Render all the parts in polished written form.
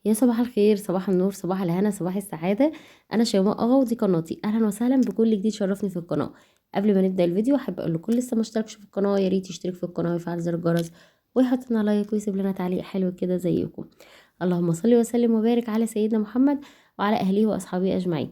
يا صباح الخير، صباح النور، صباح الهنا، صباح السعادة. أنا شيماء أغا ودي قناتي. أهلا وسهلا بكل جديد شرفني في القناة. قبل ما نبدأ الفيديو أحب أقول لكل لسه ما اشتركش في القناة يا ريت يشترك في القناة ويفعل زر الجرس ويحط لنا لايك ويسيب لنا تعليق حلو كده زيكم. اللهم صل وسلم وبارك على سيدنا محمد وعلى أهله وأصحابه أجمعين.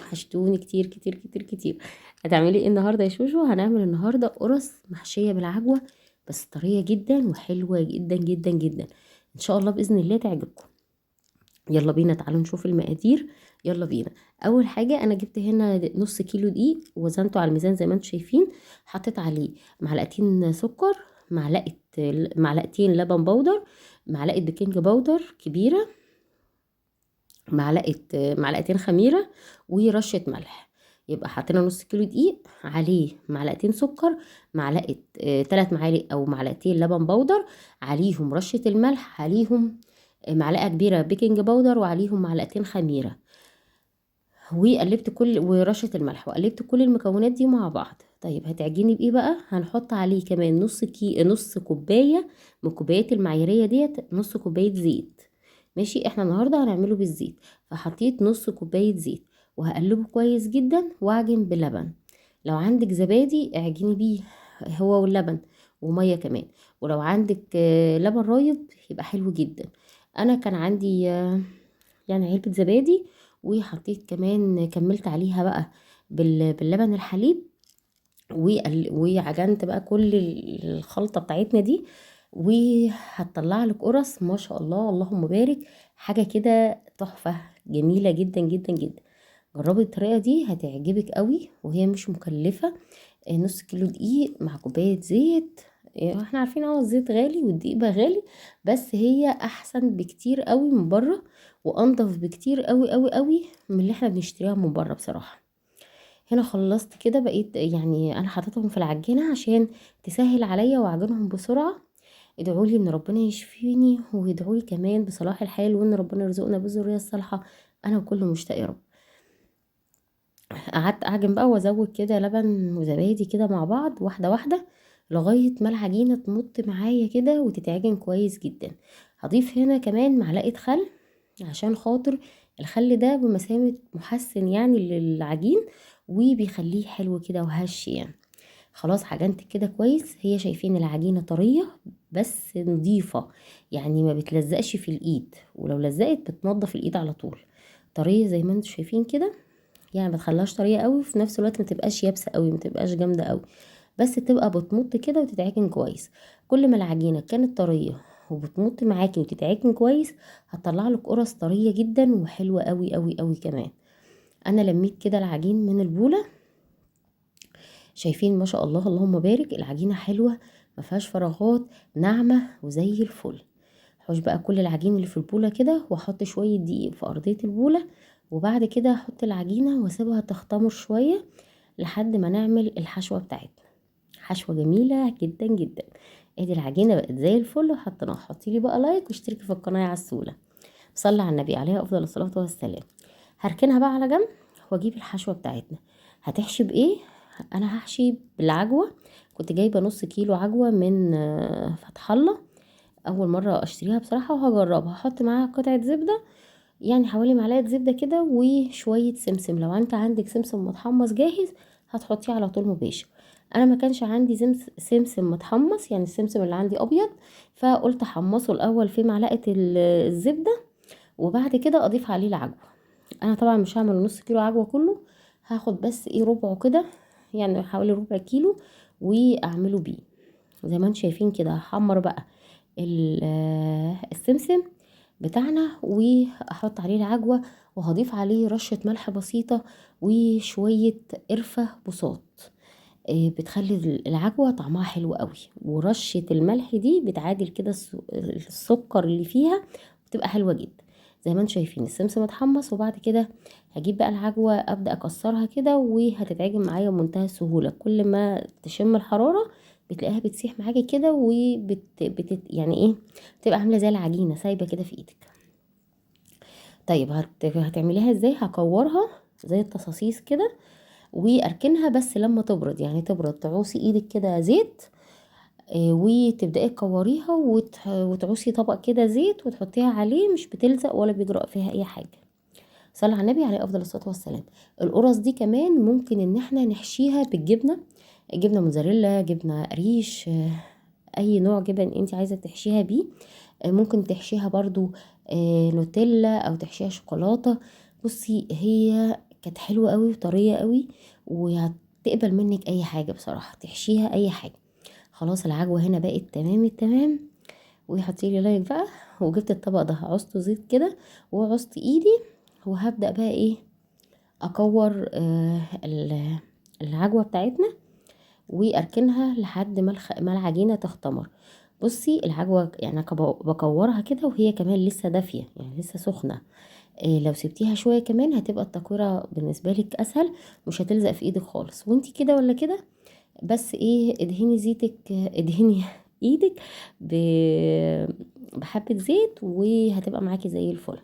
وحشتوني كتير كتير كتير كتير. هتعملي ايه النهارده يا شوشو؟ هنعمل النهارده قرص محشية بالعجوة، بس طرية جدا وحلوة جدا جدا جدا. ان شاء الله بإذن الله تعجبكم. يلا بينا تعالوا نشوف المقادير. يلا بينا. اول حاجه انا جبت هنا نص كيلو دقيق وزنته على الميزان زي ما انتم شايفين. حطيت عليه معلقتين سكر، معلقه معلقتين لبن بودر، معلقه بيكنج باودر كبيره، معلقتين خميره، ورشه ملح. يبقى حطينا نص كيلو دقيق عليه معلقتين سكر، معلقه 3 معالق او معلقتين لبن بودر، عليهم رشه الملح، عليهم معلقه كبيره بيكنج باودر، وعليهم معلقتين خميره، وقلبت كل ورشه الملح، وقلبت كل المكونات دي مع بعض. طيب هتعجني بايه بقى؟ هنحط عليه كمان نص كوبايه من كوبايات المعياريه ديت، نص كوبايه زيت. ماشي، احنا النهارده هنعمله بالزيت، فحطيت نص كوبايه زيت وهقلبه كويس جدا واعجن بلبن. لو عندك زبادي اعجني بيه هو واللبن وميه كمان، ولو عندك لبن رايب يبقى حلو جدا. انا كان عندي يعني علبة زبادي، وحطيت كمان كملت عليها بقى باللبن الحليب، وعجنت بقى كل الخلطة بتاعتنا دي، وهتطلع لك قرص ما شاء الله اللهم بارك. حاجة كده تحفة جميلة جدا جدا جدا. جربي الطريقة دي هتعجبك قوي، وهي مش مكلفة. نص كيلو دقيق مع كوباية زيت. احنا عارفين الزيت غالي والدقيق بقى غالي، بس هي احسن بكتير قوي من بره، وانضف بكتير قوي قوي قوي من اللي احنا بنشتريها من بره بصراحة. هنا خلصت كده، بقيت يعني انا حطيتهم في العجينة عشان تسهل عليا واعجنهم بسرعة. ادعولي ان ربنا يشفيني، وادعولي كمان بصلاح الحال وان ربنا يرزقنا بالذرية الصالحة انا وكل مشتاق يا رب. قعدت اعجن بقى وازود كده لبن وزبادي كده مع بعض واحده واحده لغايه ما العجينه تمط معايا كده وتتعجن كويس جدا. هضيف هنا كمان معلقه خل، عشان خاطر الخل ده بمثابه محسن يعني للعجين، وبيخليه حلو كده وهش يعني. خلاص عجنت كده كويس. هي شايفين العجينه طريه بس نظيفه، يعني ما بتلزقش في الايد، ولو لزقت بتنضف الايد على طول. طريه زي ما انتم شايفين كده، يعني ما تخليهاش طريه قوي، وفي نفس الوقت ما تبقاش يابسه قوي، ما تبقاش جامده قوي، بس تبقى بتمط كده وتتعجن كويس. كل ما العجينه كانت طريه وبتمط معاكي وتتعجن كويس، هتطلع لك قرص طريه جدا وحلوه قوي قوي قوي كمان. انا لميت كده العجين من البوله، شايفين ما شاء الله اللهم بارك، العجينه حلوه ما فيهاش فراغات، ناعمه وزي الفل. حوش بقى كل العجين اللي في البوله كده، واحط شويه دقيق في ارضيه البوله، وبعد كده احط العجينه واسيبها تختمر شويه لحد ما نعمل الحشوه بتاعتنا. حشوه جميله جدا جدا. ادي العجينه بقت زي الفل وحطيناها. حطي لي بقى لايك واشتركي في القناه يا عسوله. صلي على النبي عليه افضل الصلاه والسلام. هركنها بقى على جنب واجيب الحشوه بتاعتنا. هتحشي بايه؟ انا هحشي بالعجوه. كنت جايبه نص كيلو عجوه من فتح الله، اول مره اشتريها بصراحه وهجربها. هحط معاها قطعه زبده، يعني حوالي معلقه زبده كده، وشويه سمسم. لو انت عندك سمسم متحمص جاهز هتحطيه على طول مباشر. انا ما كانش عندي سمسم متحمص، يعني السمسم اللي عندي ابيض، فقلت احمصه الاول في معلقه الزبده، وبعد كده اضيف عليه العجوه. انا طبعا مش هعمل نص كيلو عجوه كله، هاخد بس ايه ربعه كده، يعني حوالي ربع كيلو، واعمله بيه. زي ما انتم شايفين كده هحمر بقى السمسم بتاعنا، واحط عليه العجوة، وهضيف عليه رشة ملح بسيطة وشوية قرفة بساط. بتخلي العجوة طعمها حلو قوي، ورشة الملح دي بتعادل كده السكر اللي فيها، بتبقى حلوة جدا. زي ما انتم شايفين السمسم اتحمص، وبعد كده هجيب بقى العجوة ابدأ اكسرها كده، وهتتعجن معايا بمنتهى السهولة. كل ما تشم الحرارة بتلاقيها بتسيح معاكي كده، يعني ايه، بتبقى عاملة زي العجينة سايبة كده في ايدك. طيب هتعمليها ازاي؟ هكورها زي التصاصيص كده، واركنها بس لما تبرد، يعني تبرد تعوصي ايدك كده زيت وتبدأي تكوريها وتعوصي طبق كده زيت وتحطيها عليه، مش بتلزق ولا بيجرأ فيها اي حاجة. صلى على النبي عليه افضل الصلاة والسلام. القرص دي كمان ممكن ان احنا نحشيها بالجبنة، جبنة موتزاريلا، جبنة قريش، اي نوع جبن انت عايزة تحشيها بيه. ممكن تحشيها برضو نوتيلا او تحشيها شوكولاتة. بصي هي كانت حلوة قوي وطرية قوي، وهتقبل منك اي حاجة بصراحة، تحشيها اي حاجة. خلاص العجوة هنا بقت تمام التمام، وحطي لي لايك بقى. وجبت الطبق ده عصته زيت كده وعصت ايدي، وهبدأ بقى ايه، اكور العجوة بتاعتنا واركنها لحد ما العجينة تختمر. بصي العجوة يعني بكورها كده وهي كمان لسه دافية، يعني لسه سخنة. لو سبتيها شوية كمان هتبقى التكويرة بالنسبة لك اسهل، مش هتلزق في ايدك خالص وانتي كده ولا كده. بس ايه، ادهني زيتك، ادهني ايدك بحبة زيت وهتبقى معاكي زي الفل.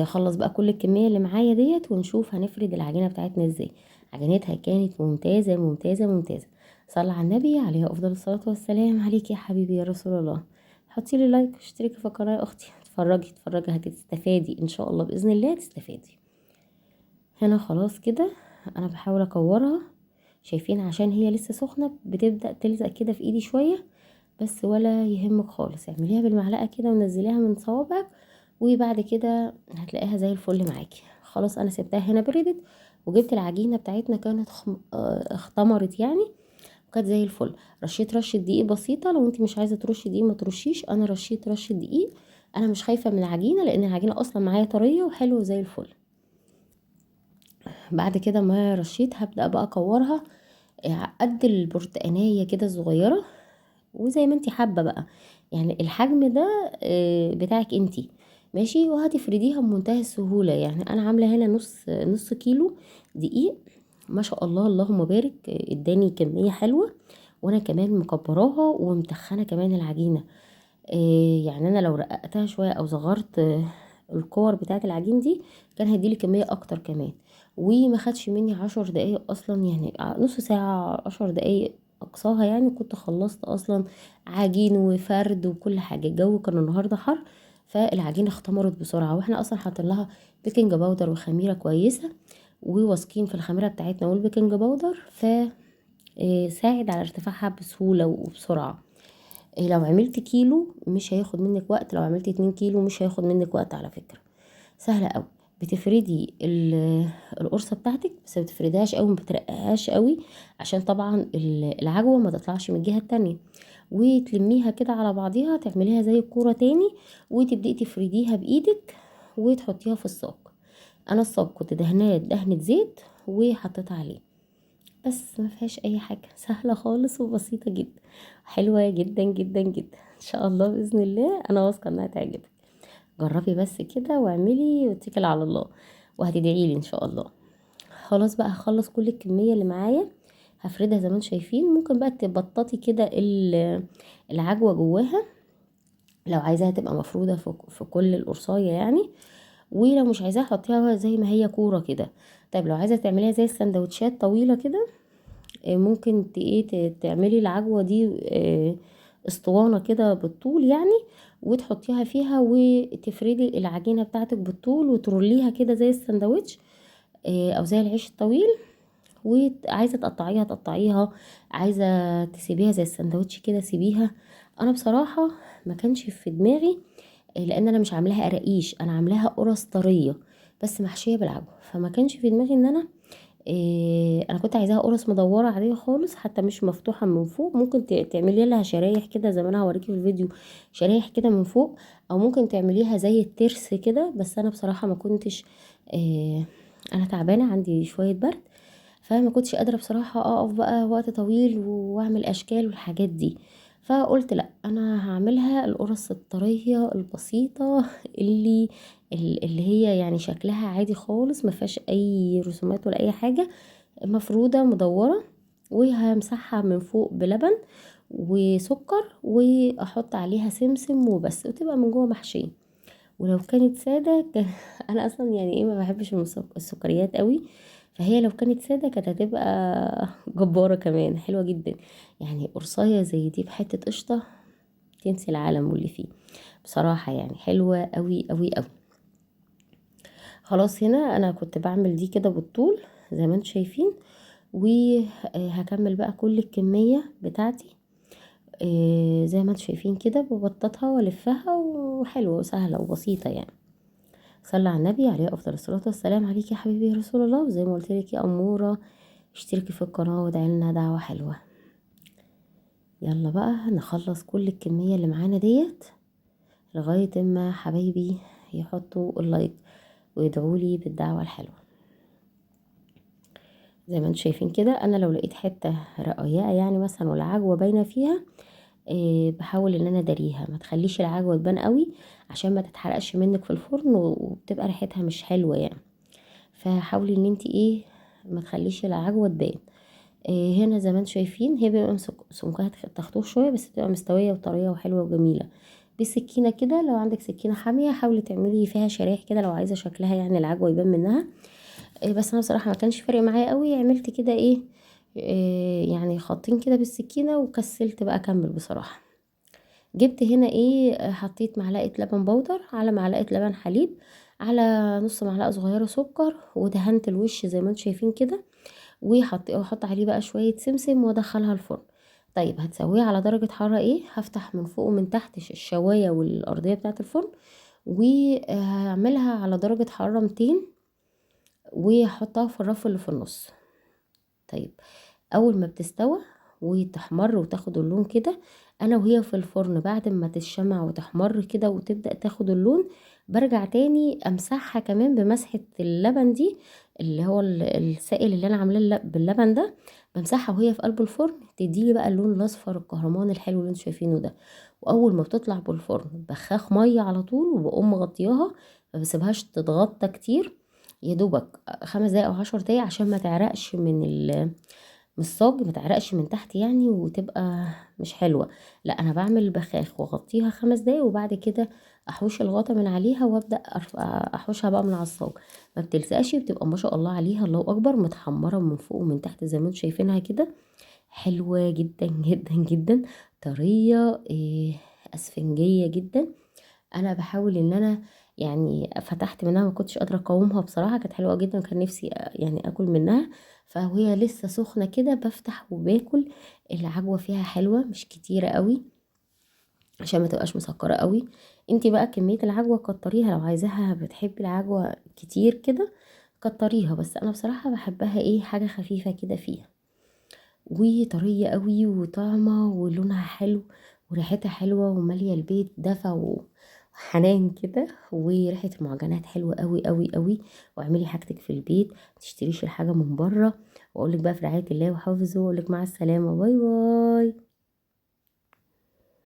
خلص بقى كل الكمية اللي معايا ديت ونشوف هنفرد العجينة بتاعتنا ازاي. عجينتها كانت ممتازة ممتازة ممتازة. صلى على النبي عليه افضل الصلاة والسلام. عليك يا حبيبي يا رسول الله. حطي لي لايك واشتركي في القناة يا اختي، اتفرجي هتستفادي ان شاء الله، باذن الله هتستفادي. هنا خلاص كده انا بحاول اكورها، شايفين عشان هي لسه سخنة بتبدأ تلزق كده في ايدي شوية، بس ولا يهمك خالص، اعمليها بالمعلقة كده ونزليها من صوابعك، وبعد كده هتلاقيها زي الفل معاكي. خلاص انا سبتها هنا بردت، وجبت العجينة بتاعتنا كانت اختمرت يعني، وكانت زي الفل. رشيت رشة دقيق بسيطة، لو انت مش عايزة ترشي دقيق ما ترشيش، انا رشيت رشة دقيق. انا مش خايفة من العجينة لان العجينة اصلا معايا طرية وحلوة زي الفل. بعد كده ما رشيت هبدأ بقى اكورها قد البرتقانية كده صغيرة، وزي ما انتي حابة بقى، يعني الحجم ده بتاعك انتي ماشي. وهتفرديها بمنتهى السهولة. يعني انا عاملة هنا نص كيلو دقيق، ما شاء الله اللهم بارك، اداني كمية حلوة. وانا كمان مكبراها ومتخنة كمان العجينة. يعني انا لو رققتها شوية او صغرت الكور بتاعة العجين دي كان هيديلي كمية اكتر كمان. وما خدش مني 10 دقايق اصلا، يعني نص ساعة 10 دقايق اقصاها، يعني كنت خلصت اصلا عجين وفرد وكل حاجة. الجو كان النهاردة حر، فالعجينة اختمرت بسرعة، واحنا اصلا حاطين لها بيكنج باودر وخميرة كويسة، وواثقين في الخميرة بتاعتنا والبيكنج باودر، ساعد على ارتفاعها بسهولة وبسرعة. لو عملت كيلو مش هياخد منك وقت، لو عملت 2 كيلو مش هياخد منك وقت على فكرة. سهلة قوي. بتفردي القرصة بتاعتك، بس ما بتفردهاش قوي، ما بترققهاش قوي، عشان طبعا العجوة ما تطلعش من الجهة التانية. وتلميها كده على بعضيها، تعمليها زي الكورة تاني، وتبدأي تفرديها بإيدك وتحطيها في الصاج. انا الصاج كنت دهنة زيت وحطيتها عليه، بس ما فيهاش اي حاجة، سهلة خالص وبسيطة جدا، حلوة جدا جدا جدا. ان شاء الله باذن الله انا واثقة انها تعجبك. جربي بس كده واعملي واتكلي على الله، وهتدعي لي ان شاء الله. خلاص بقى هخلص كل الكمية اللي معايا، هفردها زي ما انتم شايفين. ممكن بقى تبططي كده العجوة جواها لو عايزاها تبقى مفرودة في كل القرصاية يعني، ولو مش عايزاها حطيها زي ما هي كورة كده. طيب لو عايزة تعمليها زي السندوتشات طويلة كده، ممكن تعملي العجوة دي اسطوانة كده بالطول يعني، وتحطيها فيها وتفردي العجينة بتاعتك بالطول وتروليها كده زي السندوتش او زي العيش الطويل. وعايزة تقطعيها، عايزة تسيبيها زي السندوتش كده سيبيها. انا بصراحة ما كانش في دماغي، لان انا مش عاملاها قراقيش، انا عاملاها قرص طرية بس محشية بالعجوة، فما كانش في دماغي ان انا انا كنت عايزاها قرص مدوره عاديه خالص، حتى مش مفتوحه من فوق. ممكن تعملي لها شرايح كده زي ما انا هوريكي في الفيديو، شرايح كده من فوق، او ممكن تعمليها زي الترس كده. بس انا بصراحه ما كنتش انا تعبانه عندي شويه برد، فما كنتش قادره بصراحه اقف بقى وقت طويل واعمل اشكال والحاجات دي. فقلت لا، انا هعملها القرص الطريه البسيطه اللي اللي هي يعني شكلها عادي خالص، ما فيهاش اي رسومات ولا اي حاجه، مفروده مدوره. وهمسحها من فوق بلبن وسكر، واحط عليها سمسم وبس، وتبقى من جوه محشيه. ولو كانت ساده انا اصلا يعني ايه، ما بحبش السكريات قوي، فهي لو كانت سادة كانت هتبقى جبارة كمان، حلوة جدا. يعني قرصاية زي دي بحتة قشطة تنسي العالم واللي فيه بصراحة، يعني حلوة قوي قوي قوي. خلاص هنا انا كنت بعمل دي كده بالطول زي ما انتم شايفين، وهكمل بقى كل الكمية بتاعتي زي ما انتم شايفين كده، ببططها والفها، وحلوة وسهلة وبسيطة يعني. صلى على النبي عليه افضل الصلاة والسلام. عليك يا حبيبي يا رسول الله. وزي ما قلت لك يا امورة، اشتركي في القناة وادعي لنا دعوة حلوة. يلا بقى نخلص كل الكمية اللي معانا ديت لغاية اما حبايبي يحطوا اللايك ويدعوا لي بالدعوة الحلوة. زي ما انتم شايفين كده، انا لو لقيت حتة رقيقة يعني مثلا ولا عجوة باينة فيها، بحاول ان انا اداريها، ما تخليش العجوة تبان قوي عشان ما تتحرقش منك في الفرن وبتبقى ريحتها مش حلوة يعني. فحاولي ان انت ما تخليش العجوة تبان. هنا زي ما انتم شايفين هي بيبقى سمكها تختوخ شويه، بس بتبقى مستويه وطريه وحلوه وجميله. بالسكينه كده، لو عندك سكينه حاميه حاولي تعملي فيها شرايح كده لو عايزه شكلها يعني العجوه يبان منها. بس انا بصراحه ما كانش فارق معايا قوي، عملت كده يعني خطين كده بالسكينه وكسلت بقى اكمل بصراحه. جبت هنا حطيت معلقه لبن بودر على معلقه لبن حليب على نص معلقه صغيره سكر، ودهنت الوش زي ما انتم شايفين كده، واحط عليه بقى شويه سمسم وادخلها الفرن. طيب هتسويه على درجه حراره هفتح من فوق ومن تحت الشوايه والارضيه بتاعه الفرن، وهعملها على درجه حراره 200، واحطها في الرف اللي في النص. طيب اول ما بتستوى وتحمر وتاخد اللون كده، انا وهي في الفرن بعد ما تشمع وتحمر كده وتبدأ تاخد اللون، برجع تاني امسحها كمان بمسحة اللبن دي، اللي هو السائل اللي انا عاملاه باللبن ده، بمسحها وهي في قلب الفرن تديلي بقى اللون الاصفر الكهرمان الحلو اللي انتوا شايفينه ده. واول ما بتطلع بالفرن بخاخ ميه على طول وبقوم مغطياها، ما بسيبهاش تتغطى كتير، يا دوبك 5 دقايق او 10 دقايق عشان ما تعرقش من الصاج، ما تعرقش من تحت يعني وتبقى مش حلوة. لا انا بعمل البخاخ واغطيها 5 دقايق، وبعد كده احوش الغطا من عليها وابدا احوشها بقى من على الصاج. ما بتلزقش، بتبقى ما شاء الله عليها الله اكبر، متحمره من فوق ومن تحت زي ما انتم شايفينها كده، حلوه جدا جدا جدا، طريه اسفنجيه جدا. انا بحاول ان انا يعني فتحت منها، ما كنتش قادره اقاومها بصراحه، كانت حلوه جدا وكان نفسي يعني اكل منها. فهي لسه سخنه كده بفتح وباكل. العجوه فيها حلوه مش كتيره قوي عشان ما تبقاش مسكره قوي. انتي بقى كميه العجوه كتريها، لو عايزاها بتحبي العجوه كتير كده كتريها، بس انا بصراحه بحبها حاجه خفيفه كده فيها، وطريه قوي وطعمه ولونها حلو وريحتها حلوه وماليه البيت دفى وحنان كده، وريحه المعجنات حلوه قوي قوي قوي. واعملي حاجتك في البيت، متشتريش الحاجه من بره. واقولك بقى في رعايه الله وحافظه، واقولك مع السلامه، باي باي.